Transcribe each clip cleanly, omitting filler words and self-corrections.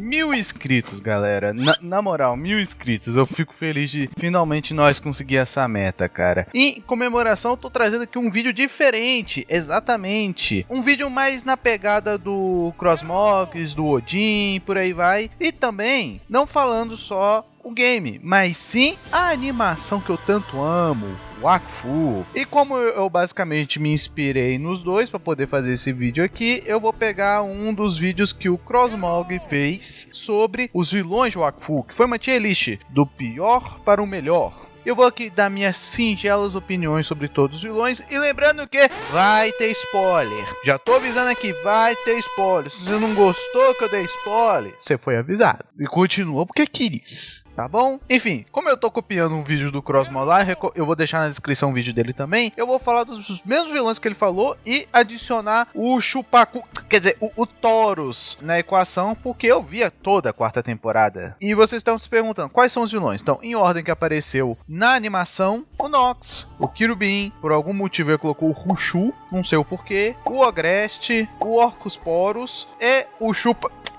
1.000 inscritos, galera. Na moral, 1.000 inscritos. Eu fico feliz de finalmente nós conseguir essa meta, cara. E em comemoração, eu tô trazendo aqui um vídeo diferente. Exatamente. Um vídeo mais na pegada do Crossmogs, do Odin, por aí vai. E também, não falando só o game, mas sim a animação que eu tanto amo, o Wakfu. E como eu basicamente me inspirei nos dois para poder fazer esse vídeo aqui, eu vou pegar um dos vídeos que o Crossmog fez sobre os vilões de Wakfu, que foi uma tier list do pior para o melhor. Eu vou aqui dar minhas singelas opiniões sobre todos os vilões. E lembrando que vai ter spoiler. Já tô avisando aqui, vai ter spoiler. Se você não gostou que eu dei spoiler, você foi avisado. E continuou porque quis. Tá bom? Enfim, como eu tô copiando um vídeo do Crossmog lá, eu vou deixar na descrição o vídeo dele também. Eu vou falar dos mesmos vilões que ele falou e adicionar o Chupacu, quer dizer, o Taurus na equação, porque eu via toda a quarta temporada. E vocês estão se perguntando, quais são os vilões? Então, em ordem que apareceu na animação, o Nox, o Kirubin, por algum motivo ele colocou o Rushu, não sei o porquê, o Ogreste, o Orcusporus e o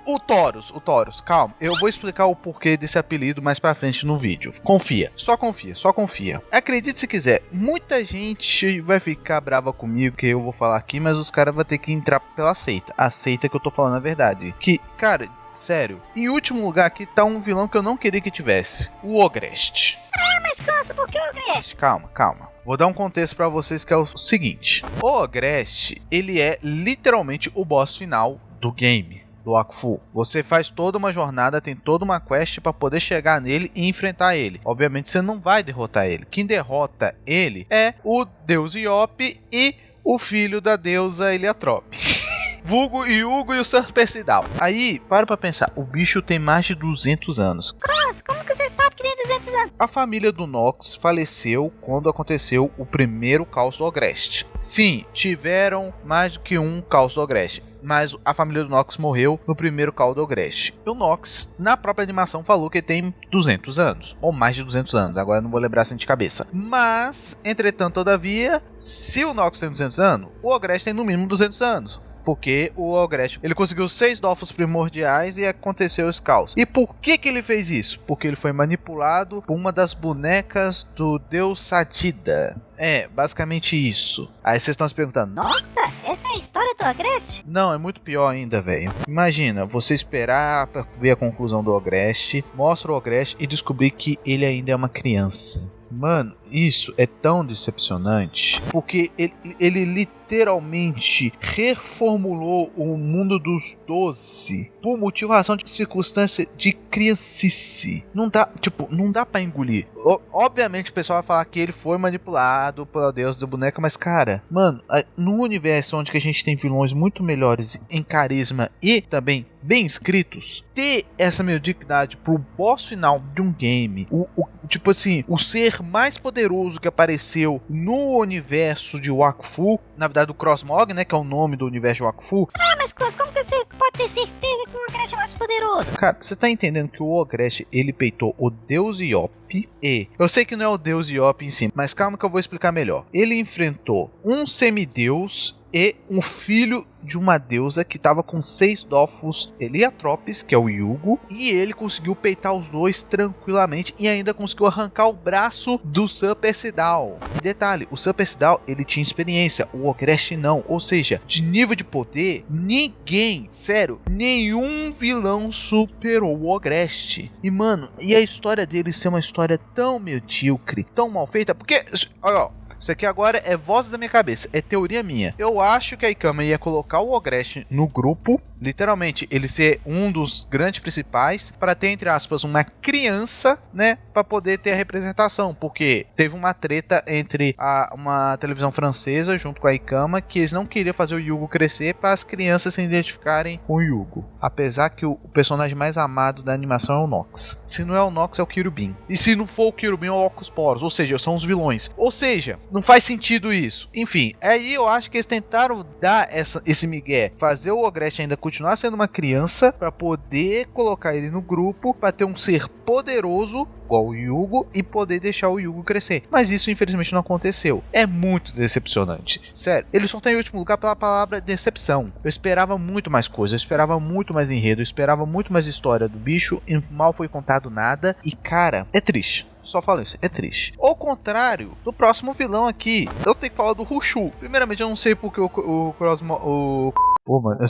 O Taurus, calma, eu vou explicar o porquê desse apelido mais pra frente no vídeo. Confia, só confia. Acredite se quiser, muita gente vai ficar brava comigo que eu vou falar aqui, mas os caras vão ter que entrar pela seita. A seita que eu tô falando a verdade. Que, cara, sério, em último lugar aqui tá um vilão que eu não queria que tivesse. O Ogreste. Mas Costa, por que o Ogreste? Calma. Vou dar um contexto pra vocês que é o seguinte. O Ogreste, ele é literalmente o boss final do game. Do Wakfu. Você faz toda uma jornada, tem toda uma quest para poder chegar nele e enfrentar ele. Obviamente você não vai derrotar ele. Quem derrota ele é o deus Iop e o filho da deusa Eliatrope. Vulgo Yugo e o Serpensidal. Aí, para pra pensar, o bicho tem mais de 200 anos. Cross, como que você sabe que tem 200 anos? A família do Nox faleceu quando aconteceu o primeiro caos do Ogreste. Sim, tiveram mais do que um caos do Ogreste, mas a família do Nox morreu no primeiro caos do Ogreste. O Nox, na própria animação, falou que tem 200 anos, ou mais de 200 anos, agora eu não vou lembrar assim de cabeça. Mas, entretanto, todavia, se o Nox tem 200 anos, o Ogreste tem no mínimo 200 anos. Porque o Ogreste, ele conseguiu 6 Dofos primordiais e aconteceu esse caos. E por que ele fez isso? Porque ele foi manipulado por uma das bonecas do deus Satida. É, basicamente isso. Aí vocês estão se perguntando, Nossa, essa é a história do Ogreste? não, é muito pior ainda, velho. Imagina, você esperar pra ver a conclusão do Ogreste, mostra o Ogreste e descobrir que ele ainda é uma criança. Mano, isso é tão decepcionante, porque ele literalmente reformulou o mundo dos 12 por motivo, razão de circunstância de criancice. Não dá pra engolir. Obviamente o pessoal vai falar que ele foi manipulado pelo deus do boneco, mas cara, mano, no universo onde que a gente tem vilões muito melhores em carisma e também bem escritos, ter essa mediocridade pro boss final de um game, tipo assim, o ser mais poderoso que apareceu no universo de Wakfu, na verdade do Crossmog, né, que é o nome do universo de Wakfu. Mas Cross, como que você pode ter certeza que o Ogreste é mais poderoso? Cara, você tá entendendo que o Ogreste, ele peitou o deus Iop e... Eu sei que não é o deus Iop em si, mas calma que eu vou explicar melhor. Ele enfrentou um semideus e um filho de uma deusa que estava com 6 Dofos Eliatropes, que é o Yugo, e ele conseguiu peitar os dois tranquilamente e ainda conseguiu arrancar o braço do Serpensidal. Detalhe, o Serpensidal, ele tinha experiência, o Ogreste não, ou seja, de nível de poder, ninguém, sério, nenhum vilão superou o Ogreste. E mano, e a história dele ser uma história tão medíocre, tão mal feita, porque, olha, isso aqui agora é voz da minha cabeça, é teoria minha. Eu acho que a Ikama ia colocar o Ogreste no grupo, literalmente, ele ser um dos grandes principais, para ter, entre aspas, uma criança, né, para poder ter a representação, porque teve uma treta entre uma televisão francesa junto com a Ikama, que eles não queriam fazer o Yugo crescer para as crianças se identificarem com o Yugo, apesar que o personagem mais amado da animação é o Nox. Se não é o Nox, é o Kirubin, e se não for o Kirubin, é o Orcusporus, ou seja, são os vilões, ou seja, não faz sentido isso. Enfim, aí eu acho que eles tentaram dar esse migué, fazer o Ogreste ainda continuar continuar sendo uma criança pra poder colocar ele no grupo, pra ter um ser poderoso igual o Yugo e poder deixar o Yugo crescer. Mas isso infelizmente não aconteceu. É muito decepcionante. Sério, ele só tá em último lugar pela palavra decepção. Eu esperava muito mais coisa, eu esperava muito mais enredo, eu esperava muito mais história do bicho e mal foi contado nada. E cara, é triste. Só falo isso, é triste. Ao contrário do próximo vilão aqui, eu tenho que falar do Rushu. Primeiramente, eu não sei porque o Cosmo... Pô, mano,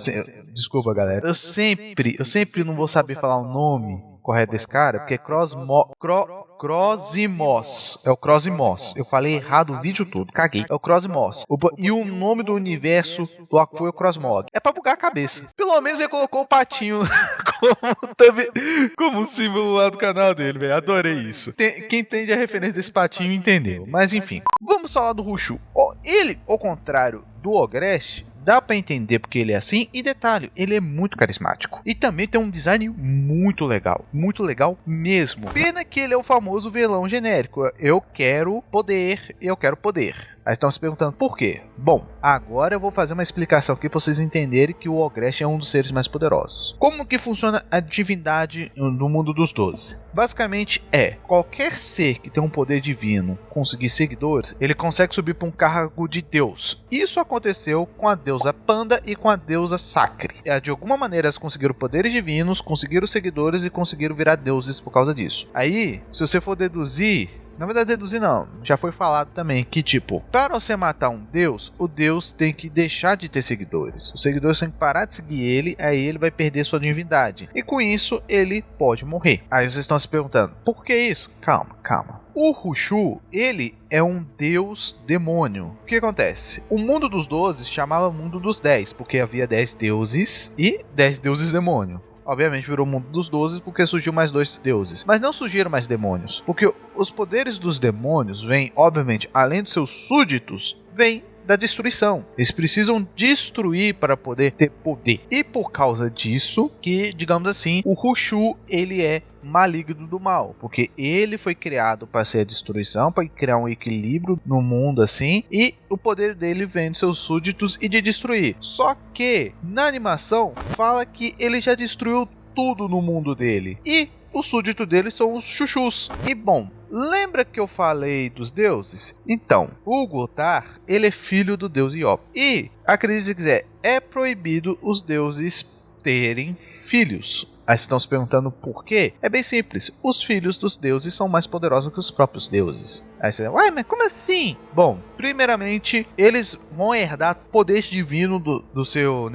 desculpa, galera. Eu sempre não vou saber falar o nome correto desse cara, porque é Crosimos. É o Crosimos. Eu falei errado o vídeo todo, caguei. É o Crosimos. E o nome do universo do foi o Crossmog. É pra bugar a cabeça. Pelo menos ele colocou o patinho como símbolo lá do canal dele, velho. Adorei isso. Quem entende a referência desse patinho entendeu. Mas enfim, vamos falar do Rushu. Ele, ao contrário do Ogresh, dá pra entender porque ele é assim. E detalhe, ele é muito carismático. E também tem um design muito legal. Muito legal mesmo. Pena que ele é o famoso vilão genérico. Eu quero poder, eu quero poder. Aí estão se perguntando por quê? Bom, agora eu vou fazer uma explicação aqui para vocês entenderem que o Ogresh é um dos seres mais poderosos. Como que funciona a divindade no mundo dos 12? Basicamente qualquer ser que tem um poder divino conseguir seguidores, ele consegue subir para um cargo de Deus. Isso aconteceu com a deusa Panda e com a deusa Sacre. De alguma maneira elas conseguiram poderes divinos, conseguiram seguidores e conseguiram virar deuses por causa disso. Aí, se você for deduzir, na verdade, deduzir não, já foi falado também que, tipo, para você matar um deus, o deus tem que deixar de ter seguidores. Os seguidores têm que parar de seguir ele, aí ele vai perder sua divindade. E com isso, ele pode morrer. Aí vocês estão se perguntando, por que isso? Calma. O Rushu, ele é um deus demônio. O que acontece? O mundo dos 12 se chamava mundo dos 10, porque havia 10 deuses e 10 deuses demônio. Obviamente virou o mundo dos 12 porque surgiu mais 2 deuses. Mas não surgiram mais demônios. Porque os poderes dos demônios vêm, obviamente, além dos seus súditos, vêm da destruição. Eles precisam destruir para poder ter poder. E por causa disso, que, digamos assim, o Rushu, ele é maligno do mal, porque ele foi criado para ser a destruição, para criar um equilíbrio no mundo assim, e o poder dele vem de seus súditos e de destruir. Só que na animação fala que ele já destruiu tudo no mundo dele, e o súdito dele são os chuchus. E bom, lembra que eu falei dos deuses? Então, o Gutar, ele é filho do deus Iop. E, acredite se quiser, é proibido os deuses terem filhos. Aí vocês estão se perguntando por quê? É bem simples. Os filhos dos deuses são mais poderosos que os próprios deuses. Aí você vai, mas como assim? Bom, primeiramente, eles vão herdar poder divino do seu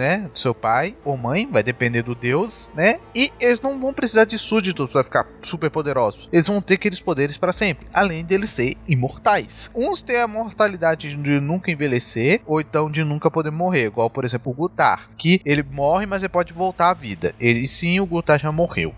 pai ou mãe, vai depender do deus, né? E eles não vão precisar de súditos para ficar super poderosos. Eles vão ter aqueles poderes para sempre, além deles ser imortais. Uns têm a mortalidade de nunca envelhecer, ou então de nunca poder morrer, igual, por exemplo, o Gutar, que ele morre, mas ele pode voltar à vida. Ele sim, o Gutar já morreu.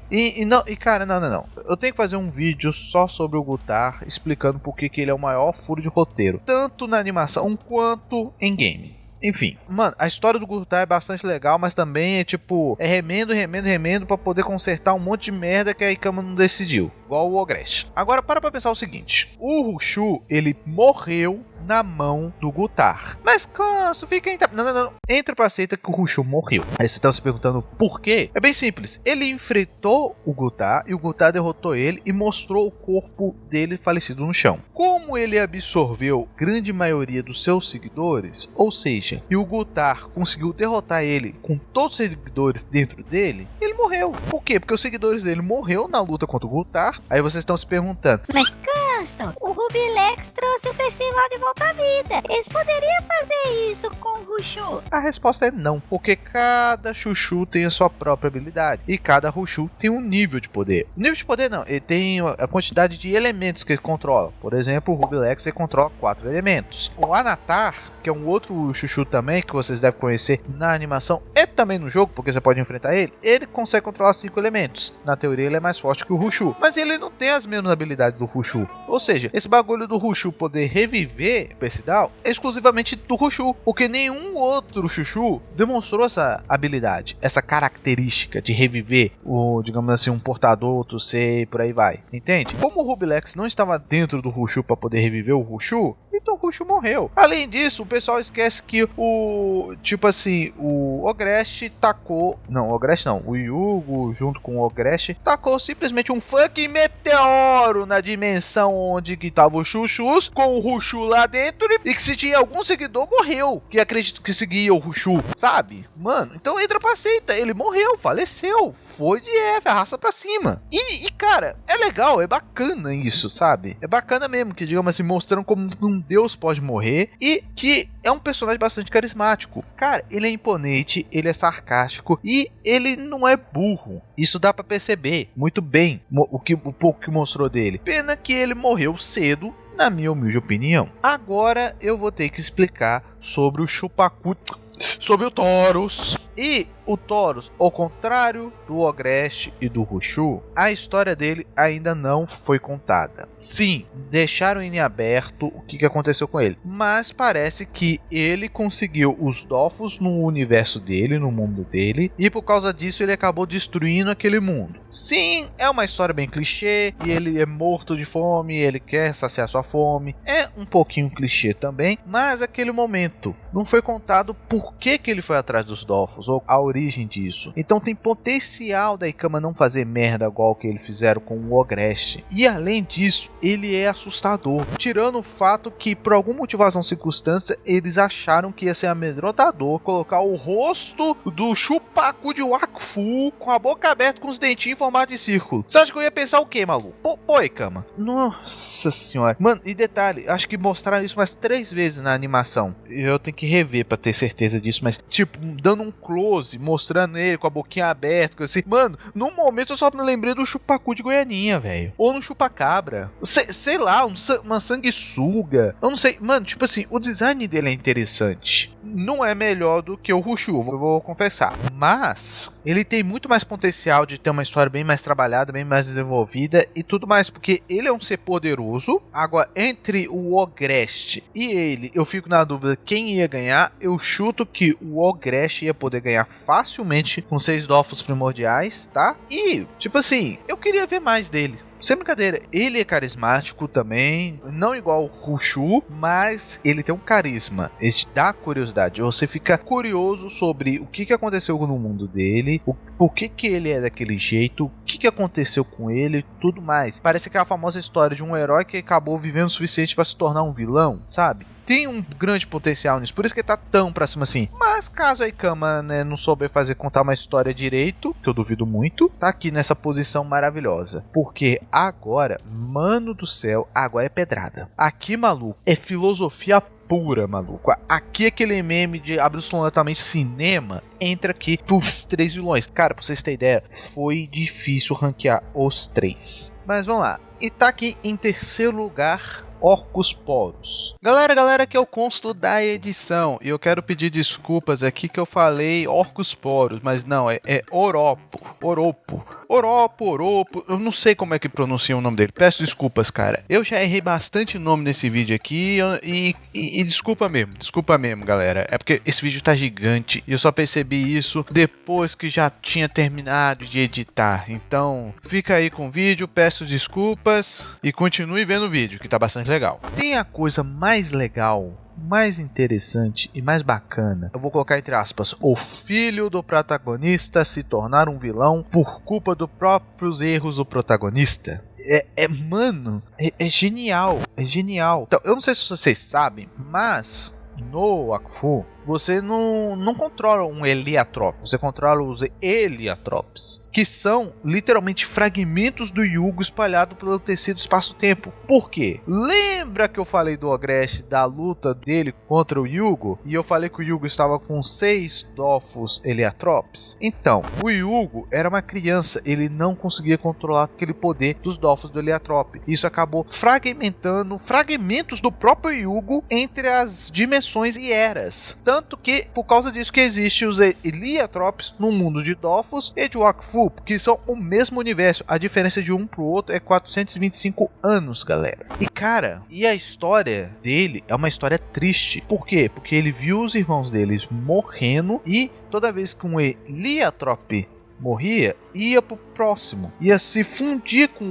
Cara, não. Eu tenho que fazer um vídeo só sobre o Gutar, explicando por que ele é o maior furo de roteiro, tanto na animação quanto em game. Enfim, mano, a história do Gutar é bastante legal, mas também é remendo pra poder consertar um monte de merda que a Ikama não decidiu, igual o Ogresh. Agora para pra pensar o seguinte, o Rushu, ele morreu na mão do Gutar. Mas, Canso, fica... Não. Entra pra seita que o Rushu morreu. Aí você tá se perguntando por quê? É bem simples. Ele enfrentou o Gutar e o Gutar derrotou ele e mostrou o corpo dele falecido no chão. Como ele absorveu grande maioria dos seus seguidores, ou seja, e o Gutar conseguiu derrotar ele com todos os seguidores dentro dele, ele morreu. Por quê? Porque os seguidores dele morreram na luta contra o Gutar. Aí vocês estão se perguntando, mas Canston, o Rubilex trouxe o Percival de volta à vida. Eles poderiam fazer isso com o Rushu? A resposta é não, porque cada chuchu tem a sua própria habilidade e cada Rushu tem um nível de poder. Nível de poder não, ele tem a quantidade de elementos que ele controla. Por exemplo, o Rubilex ele controla 4 elementos. O Anatar, que é um outro chuchu também que vocês devem conhecer na animação e também no jogo, porque você pode enfrentar ele consegue controlar 5 elementos. Na teoria ele é mais forte que o Rushu, mas ele não tem as mesmas habilidades do Rushu. Ou seja, esse bagulho do Rushu poder reviver Percidal é exclusivamente do Rushu, porque nenhum outro chuchu demonstrou essa habilidade, essa característica de reviver digamos assim, um portador, outro ser e por aí vai. Entende? Como o Rubilex não estava dentro do Rushu para poder reviver o Rushu, então Rushu morreu. Além disso, o pessoal esquece que o Ogresh tacou... Não, o Ogresh não. O Yugo, junto com o Ogresh, tacou simplesmente um fucking meteoro na dimensão onde que tava o Chuchus, com o Rushu lá dentro, e que se tinha algum seguidor, morreu. Que acredito que seguia o Rushu, sabe? Mano, então entra pra seita. Ele morreu, faleceu. Foi de F, arrasta pra cima. E, cara, é legal, é bacana isso, sabe? É bacana mesmo, que digamos assim, mostrando como um deus pode morrer e que é um personagem bastante carismático. Cara, ele é imponente, ele é sarcástico e ele não é burro. Isso dá pra perceber muito bem o pouco que mostrou dele. Pena que ele morreu cedo, na minha humilde opinião. Agora eu vou ter que explicar sobre o Chupacu, sobre o Taurus. E o Taurus, ao contrário do Ogresh e do Rushu, a história dele ainda não foi contada. Sim, deixaram em aberto o que aconteceu com ele, mas parece que ele conseguiu os Dofus no universo dele, no mundo dele, e por causa disso ele acabou destruindo aquele mundo. Sim, é uma história bem clichê, e ele é morto de fome, ele quer saciar sua fome. É um pouquinho clichê também, mas aquele momento não foi contado por que ele foi atrás dos Dofus, ou a origem disso. Então tem potencial da Ikama não fazer merda igual que eles fizeram com o Ogresh. E além disso, ele é assustador. Tirando o fato que, por alguma motivação circunstância, eles acharam que ia ser amedrontador colocar o rosto do Chupacu de Wakfu com a boca aberta com os dentinhos em formato de círculo. Você acha que eu ia pensar o quê, maluco? Pô, Ikama. Nossa senhora. Mano, e detalhe, acho que mostraram isso umas 3 vezes na animação. Eu tenho que rever pra ter certeza disso, mas tipo, dando um close, mostrando ele com a boquinha aberta, assim. Mano, num momento eu só me lembrei do Chupacu de Goianinha, velho. Ou no Chupacabra. Sei lá, uma sanguessuga. Eu não sei. Mano, tipo assim, o design dele é interessante. Não é melhor do que o Rushu, eu vou confessar. Mas ele tem muito mais potencial de ter uma história bem mais trabalhada, bem mais desenvolvida e tudo mais, porque ele é um ser poderoso. Agora, entre o Ogresh e ele, eu fico na dúvida quem ia ganhar. Eu chuto que o Ogresh ia poder ganhar facilmente com 6 Dofus primordiais, tá? E, tipo assim, eu queria ver mais dele. Sem brincadeira, ele é carismático também, não igual o Rushu, mas ele tem um carisma, ele te dá curiosidade, você fica curioso sobre o que aconteceu no mundo dele, por que ele é daquele jeito, o que aconteceu com ele, tudo mais. Parece aquela famosa história de um herói que acabou vivendo o suficiente para se tornar um vilão, sabe? Tem um grande potencial nisso, por isso que ele tá tão pra cima assim. Mas caso a Ikama, né, não souber contar uma história direito, que eu duvido muito, tá aqui nessa posição maravilhosa. Porque agora, mano do céu, agora é pedrada. Aqui, maluco, é filosofia pura, maluco. Aqui aquele meme de absolutamente cinema entra aqui pros 3 vilões. Cara, pra vocês terem ideia, foi difícil ranquear os 3. Mas vamos lá. E tá aqui em terceiro lugar, Orcus Porus. Galera, que é o consto da edição. E eu quero pedir desculpas aqui que eu falei Orcus Porus, mas não, é Oropo. Eu não sei como é que pronuncia o nome dele. Peço desculpas, cara. Eu já errei bastante nome nesse vídeo aqui e desculpa mesmo, galera. É porque esse vídeo tá gigante e eu só percebi isso depois que já tinha terminado de editar. Então, fica aí com o vídeo, peço desculpas e continue vendo o vídeo, que tá bastante legal. Tem a coisa mais legal, mais interessante e mais bacana, eu vou colocar entre aspas, o filho do protagonista se tornar um vilão por culpa dos próprios erros do protagonista. Mano, é genial, é genial. Então, eu não sei se vocês sabem, mas no Wakfu você não controla um Heliatrope, você controla os Heliatropes, que são literalmente fragmentos do Yugo espalhado pelo tecido espaço-tempo. Por quê? Lembra que eu falei do Ogresh, da luta dele contra o Yugo? E eu falei que o Yugo estava com 6 Dofus Heliatropes? Então, o Yugo era uma criança, ele não conseguia controlar aquele poder dos Dofus do Heliatrope. Isso acabou fragmentando fragmentos do próprio Yugo entre as dimensões e eras. Tanto que, por causa disso que existem os Heliatropes no mundo de Dofus e de Wakfu, que são o mesmo universo. A diferença de um pro outro é 425 anos, galera. E cara, a história dele é uma história triste. Por quê? Porque ele viu os irmãos deles morrendo e toda vez que um Heliatrope morria, ia pro próximo, ia se fundir com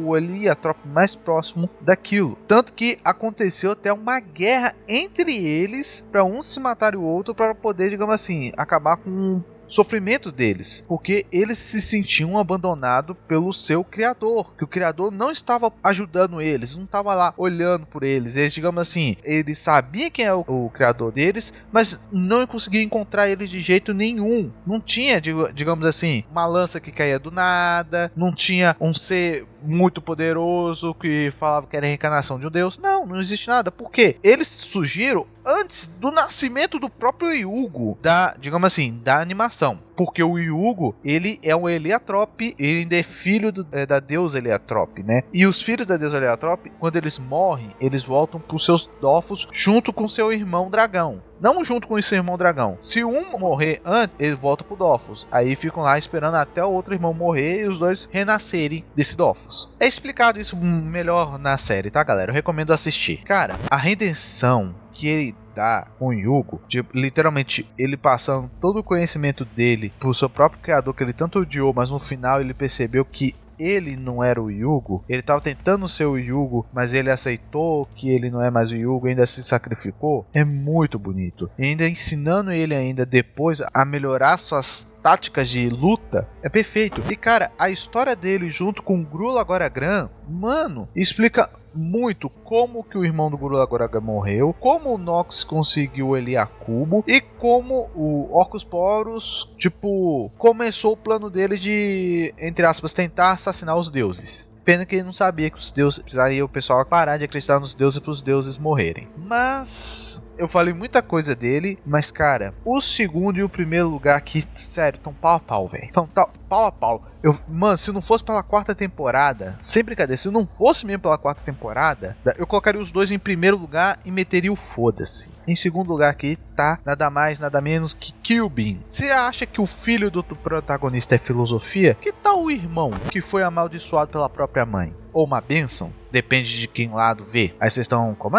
o Helianthrope mais próximo daquilo. Tanto que aconteceu até uma guerra entre eles para um se matar o outro para poder, digamos assim, acabar com sofrimento deles, porque eles se sentiam abandonados pelo seu criador, que o criador não estava ajudando eles, não estava lá olhando por eles. Eles, digamos assim, eles sabiam quem é o criador deles, mas não conseguiam encontrar ele de jeito nenhum. Não tinha, digamos assim, uma lança que caía do nada, não tinha um ser muito poderoso que falava que era a reencarnação de um deus. Não existe nada. Por quê? Eles surgiram antes do nascimento do próprio Yugo, digamos assim, da animação. Porque o Yugo, ele é um Helianthrope, ele ainda é filho da deusa Helianthrope, né? E os filhos da deusa Helianthrope, quando eles morrem, eles voltam para os seus Dofos junto com seu irmão dragão. Não junto com esse irmão dragão. Se um morrer antes, ele volta pro Dofos. Aí ficam lá esperando até o outro irmão morrer e os dois renascerem desse Dofos. É explicado isso melhor na série, tá, galera? Eu recomendo assistir. Cara, a redenção que ele dá com o Yugo, literalmente ele passando todo o conhecimento dele pro seu próprio criador, que ele tanto odiou, mas no final ele percebeu que ele não era o Yugo, ele estava tentando ser o Yugo, mas ele aceitou que ele não é mais o Yugo, ainda se sacrificou. É muito bonito. E ainda ensinando ele ainda depois a melhorar suas táticas de luta, é perfeito. E cara, a história dele junto com o Grul Agoragran, mano, explica muito como que o irmão do Grul Agoragran morreu, como o Nox conseguiu o Eliacubo e como o Orcus Porus, tipo, começou o plano dele de, entre aspas, tentar assassinar os deuses. Pena que ele não sabia que os deuses, precisaria o pessoal parar de acreditar nos deuses para os deuses morrerem. Mas eu falei muita coisa dele, mas cara, o segundo e o primeiro lugar aqui, sério, tão pau a pau, velho. Tão pau a pau. Mano, se não fosse pela quarta temporada, sem brincadeira, se não fosse mesmo pela quarta temporada, eu colocaria os dois em primeiro lugar e meteria o foda-se. Em segundo lugar aqui tá nada mais, nada menos que Kyubin. Você acha que o filho do protagonista é filosofia? Que tal o irmão que foi amaldiçoado pela própria mãe? Ou uma bênção? Depende de quem lado vê. Aí vocês estão... Como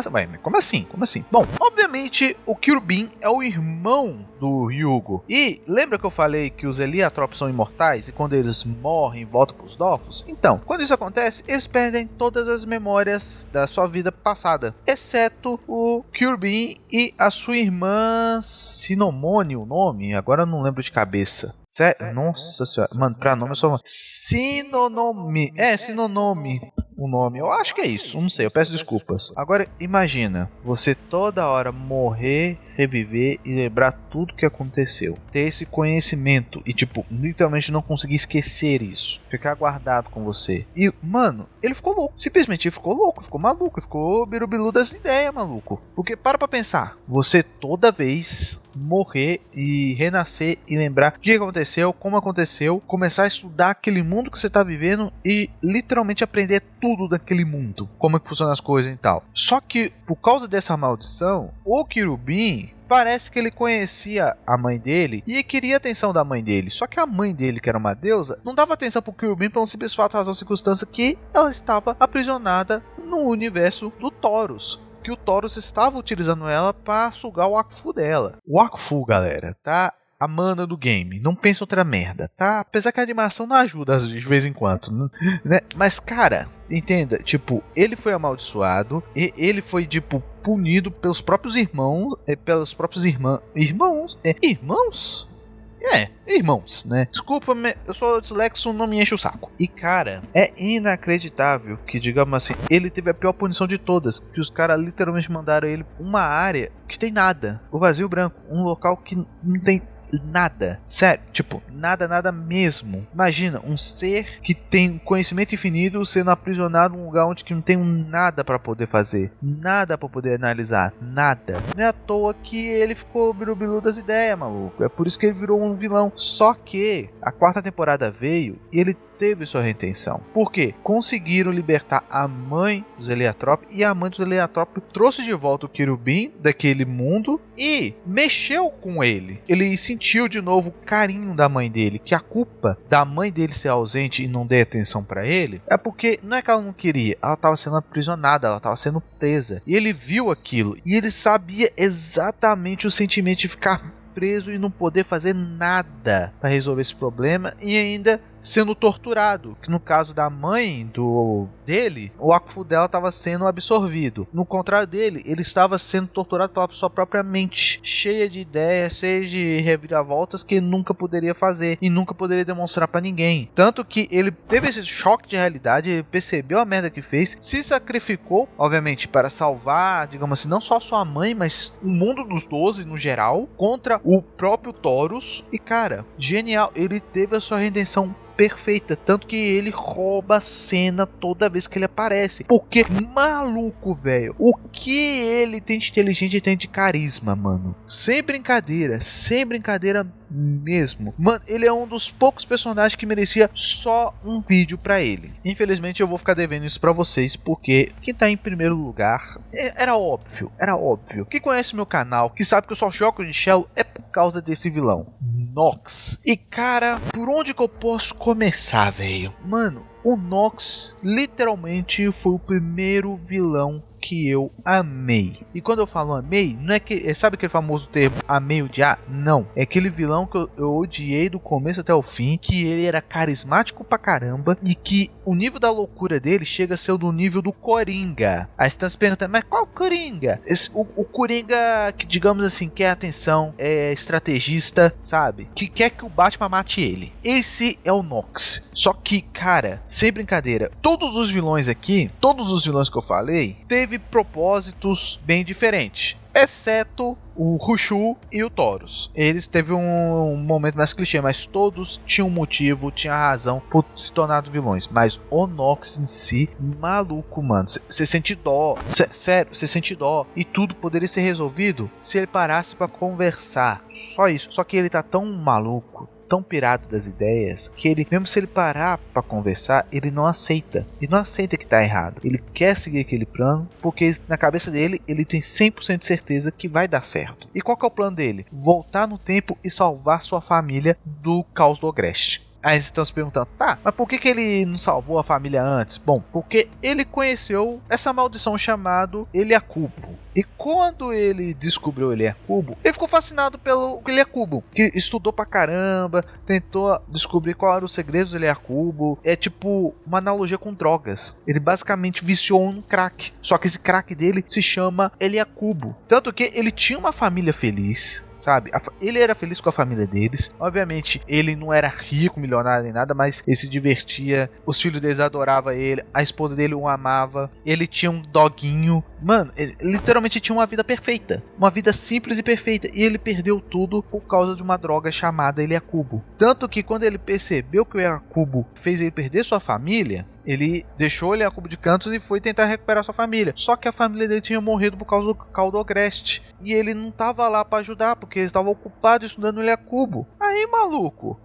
assim? Bom, obviamente o Kyubin é o irmão do Yugo. E lembra que eu falei que os Helianthropes são imortais? E quando eles morrem, voltam para os Dofos? Então, quando isso acontece, eles perdem todas as memórias da sua vida passada. Exceto o Kyubin e a sua irmã Sinomone, o nome? Agora eu não lembro de cabeça. Nossa senhora. Mano, pra nome eu sou... Sinonome. Sinonome. O nome, eu acho que é isso, não sei, eu peço desculpas. Agora imagina, você toda hora morrer, reviver e lembrar tudo que aconteceu, ter esse conhecimento e tipo, literalmente não conseguir esquecer isso, ficar guardado com você. E mano, ele ficou louco, simplesmente ele ficou louco, ficou maluco, ficou birubilu das ideias, maluco. Porque para pra pensar, você toda vez morrer e renascer e lembrar o que aconteceu, como aconteceu, começar a estudar aquele mundo que você tá vivendo e literalmente aprender tudo daquele mundo, como é que funcionam as coisas e tal. Só que por causa dessa maldição, o Kyubin parece que ele conhecia a mãe dele e queria a atenção da mãe dele. Só que a mãe dele, que era uma deusa, não dava atenção pro Kyubin por um simples fato, razão, circunstância que ela estava aprisionada no universo do Taurus. Que o Taurus estava utilizando ela para sugar o Wakfu dela. O Wakfu, galera, tá a mana do game. Não pensa outra merda, tá? Apesar que a animação não ajuda de vez em quando, né? Mas, cara, entenda, tipo, ele foi amaldiçoado e ele foi, tipo, punido pelos próprios irmãos, irmãos, né? Desculpa, eu sou dislexo, não me enche o saco. E cara, é inacreditável que, digamos assim, ele teve a pior punição de todas. Que os caras literalmente mandaram ele pra uma área que tem nada. O vazio branco, um local que não tem nada, sério, tipo, nada mesmo. Imagina, um ser que tem conhecimento infinito sendo aprisionado num lugar onde que não tem nada pra poder fazer, nada pra poder analisar, nada. Não é à toa que ele ficou birubilu das ideias, maluco. É por isso que ele virou um vilão. Só que a quarta temporada veio e ele teve sua retenção. Por quê? Conseguiram libertar a mãe dos Helianthrope e a mãe dos Helianthrope trouxe de volta o Kyubin daquele mundo e mexeu com ele. Ele sentiu de novo o carinho da mãe dele, que a culpa da mãe dele ser ausente e não dar atenção pra ele é porque não é que ela não queria, ela estava sendo aprisionada, ela estava sendo presa. E ele viu aquilo e ele sabia exatamente o sentimento de ficar preso e não poder fazer nada para resolver esse problema e ainda sendo torturado, que no caso da mãe dele, o Akfu dela estava sendo absorvido. No contrário dele, ele estava sendo torturado pela sua própria mente, cheia de ideias, cheia de reviravoltas que ele nunca poderia fazer e nunca poderia demonstrar para ninguém. Tanto que ele teve esse choque de realidade, ele percebeu a merda que fez, se sacrificou, obviamente, para salvar, digamos assim, não só sua mãe, mas o mundo dos 12 no geral, contra o próprio Taurus. E cara, genial, ele teve a sua redenção perfeita, tanto que ele rouba a cena toda vez que ele aparece, porque maluco, velho, o que ele tem de inteligente e tem de carisma, mano, sem brincadeira mesmo, mano, ele é um dos poucos personagens que merecia só um vídeo pra ele. Infelizmente eu vou ficar devendo isso pra vocês, porque quem tá em primeiro lugar era óbvio. Quem conhece meu canal, que sabe que eu só jogo de Shello, é por causa desse vilão, Nox. E cara, por onde que eu posso começar, velho? Mano, o Nox literalmente foi o primeiro vilão que eu amei. E quando eu falo amei, não é que... sabe aquele famoso termo amei odiar? Não. É aquele vilão que eu odiei do começo até o fim, que ele era carismático pra caramba e que o nível da loucura dele chega a ser do nível do Coringa. Aí você tá se perguntando, mas qual Coringa? O Coringa que, digamos assim, quer atenção, é estrategista, sabe? Que quer que o Batman mate ele. Esse é o Nox. Só que, cara, sem brincadeira, todos os vilões aqui, todos os vilões que eu falei, teve propósitos bem diferentes, exceto o Khonshu e o Taurus. Eles teve um momento mais clichê, mas todos tinham um motivo, tinham razão por se tornar vilões. Mas o Nox em si, maluco, mano. Você sente dó, sério, você sente dó. E tudo poderia ser resolvido se ele parasse pra conversar. Só isso. Só que ele tá tão maluco, tão pirado das ideias, que ele, mesmo se ele parar pra conversar, ele não aceita. Ele não aceita que tá errado. Ele quer seguir aquele plano, porque na cabeça dele, ele tem 100% de certeza que vai dar certo. E qual que é o plano dele? Voltar no tempo e salvar sua família do caos do Agreste. Aí vocês estão se perguntando, tá, mas por que ele não salvou a família antes? Bom, porque ele conheceu essa maldição chamada Eliacubo. E quando ele descobriu Eliacubo, ele ficou fascinado pelo Eliacubo, que estudou pra caramba, tentou descobrir qual era o segredo do Eliacubo. É tipo uma analogia com drogas. Ele basicamente viciou um crack, só que esse crack dele se chama Eliacubo. Tanto que ele tinha uma família feliz, sabe? Ele era feliz com a família deles. Obviamente, ele não era rico, milionário nem nada, mas ele se divertia. Os filhos deles adoravam ele. A esposa dele o amava. Ele tinha um doguinho. Mano, ele literalmente tinha uma vida perfeita. Uma vida simples e perfeita. E ele perdeu tudo por causa de uma droga chamada Eliacubo. Tanto que quando ele percebeu que o Eliacubo fez ele perder sua família, ele deixou ele a cubo de cantos e foi tentar recuperar sua família. Só que a família dele tinha morrido por causa do caos do Agreste. E ele não tava lá pra ajudar, porque eles estavam ocupados estudando ele a cubo. Aí, maluco,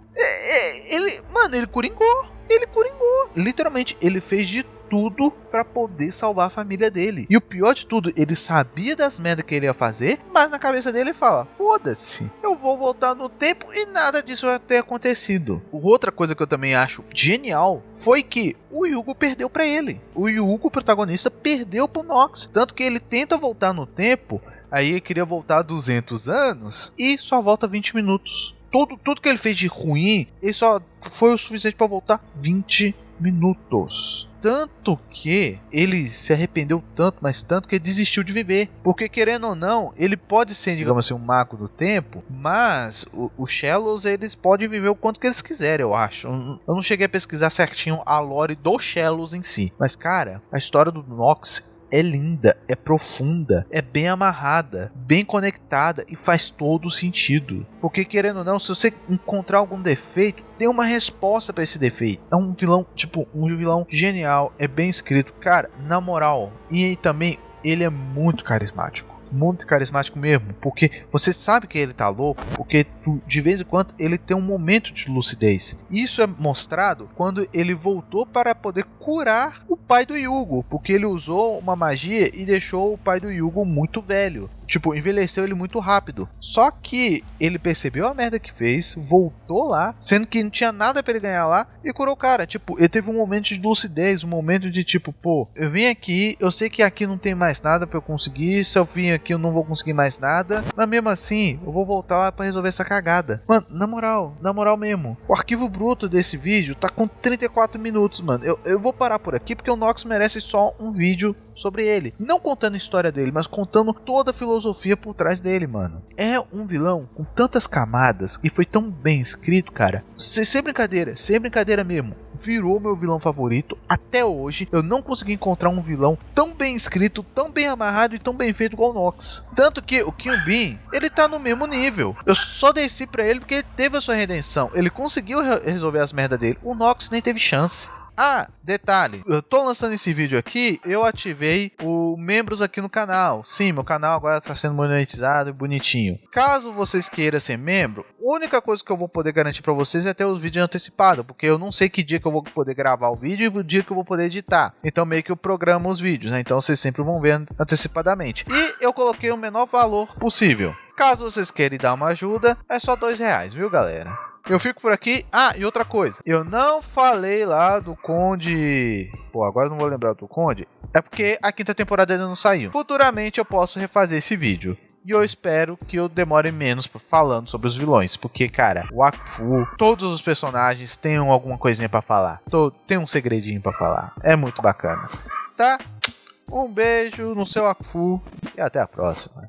ele coringou. Literalmente, ele fez de tudo pra poder salvar a família dele. E o pior de tudo, ele sabia das merdas que ele ia fazer, mas na cabeça dele ele fala, foda-se, eu vou voltar no tempo e nada disso vai ter acontecido. Outra coisa que eu também acho genial foi que o Yugo perdeu pra ele. O Yugo, o protagonista, perdeu pro Nox. Tanto que ele tenta voltar no tempo, aí ele queria voltar 200 anos e só volta 20 minutos. Tudo que ele fez de ruim, ele só foi o suficiente pra voltar 20 minutos. Tanto que ele se arrependeu tanto, mas tanto que ele desistiu de viver. Porque querendo ou não, ele pode ser, digamos assim, um mago do tempo, mas os Shellos, eles podem viver o quanto que eles quiserem, eu acho. Eu não cheguei a pesquisar certinho a lore dos Shellos em si. Mas cara, a história do Nox é linda, é profunda, é bem amarrada, bem conectada e faz todo sentido. Porque querendo ou não, se você encontrar algum defeito, tem uma resposta pra esse defeito. É um vilão, tipo, um vilão genial, é bem escrito. Cara, na moral, e também ele é muito carismático. Muito carismático mesmo, porque você sabe que ele tá louco, porque de vez em quando ele tem um momento de lucidez. Isso é mostrado quando ele voltou para poder curar o pai do Yugo, porque ele usou uma magia e deixou o pai do Yugo muito velho. Tipo, envelheceu ele muito rápido. Só que ele percebeu a merda que fez, voltou lá, sendo que não tinha nada pra ele ganhar lá, e curou o cara. Tipo, ele teve um momento de lucidez, um momento de tipo, pô, eu vim aqui, eu sei que aqui não tem mais nada pra eu conseguir, se eu vim aqui eu não vou conseguir mais nada, mas mesmo assim, eu vou voltar lá pra resolver essa cagada. Mano, na moral mesmo, o arquivo bruto desse vídeo tá com 34 minutos, mano. Eu vou parar por aqui porque o Nox merece só um vídeo sobre ele. Não contando a história dele, mas contando toda a filosofia por trás dele, mano. É um vilão com tantas camadas e foi tão bem escrito, cara. Sem brincadeira mesmo. Virou meu vilão favorito. Até hoje, eu não consegui encontrar um vilão tão bem escrito, tão bem amarrado e tão bem feito igual o Nox. Tanto que o Kyubin, ele tá no mesmo nível. Eu só desci pra ele porque ele teve a sua redenção. Ele conseguiu resolver as merdas dele. O Nox nem teve chance. Ah, detalhe, eu tô lançando esse vídeo aqui, eu ativei o membros aqui no canal. Sim, meu canal agora tá sendo monetizado e bonitinho. Caso vocês queiram ser membro, a única coisa que eu vou poder garantir pra vocês é ter os vídeos antecipados, porque eu não sei que dia que eu vou poder gravar o vídeo e o dia que eu vou poder editar. Então meio que eu programo os vídeos, né? Então vocês sempre vão ver antecipadamente. E eu coloquei o menor valor possível. Caso vocês queiram dar uma ajuda, é só R$2, viu, galera? Eu fico por aqui. Ah, e outra coisa. Eu não falei lá do Conde... Pô, agora eu não vou lembrar do Conde. É porque a quinta temporada ainda não saiu. Futuramente eu posso refazer esse vídeo. E eu espero que eu demore menos falando sobre os vilões. Porque, cara, o Wakfu, todos os personagens têm alguma coisinha pra falar. Tem um segredinho pra falar. É muito bacana. Tá? Um beijo no seu Wakfu e até a próxima.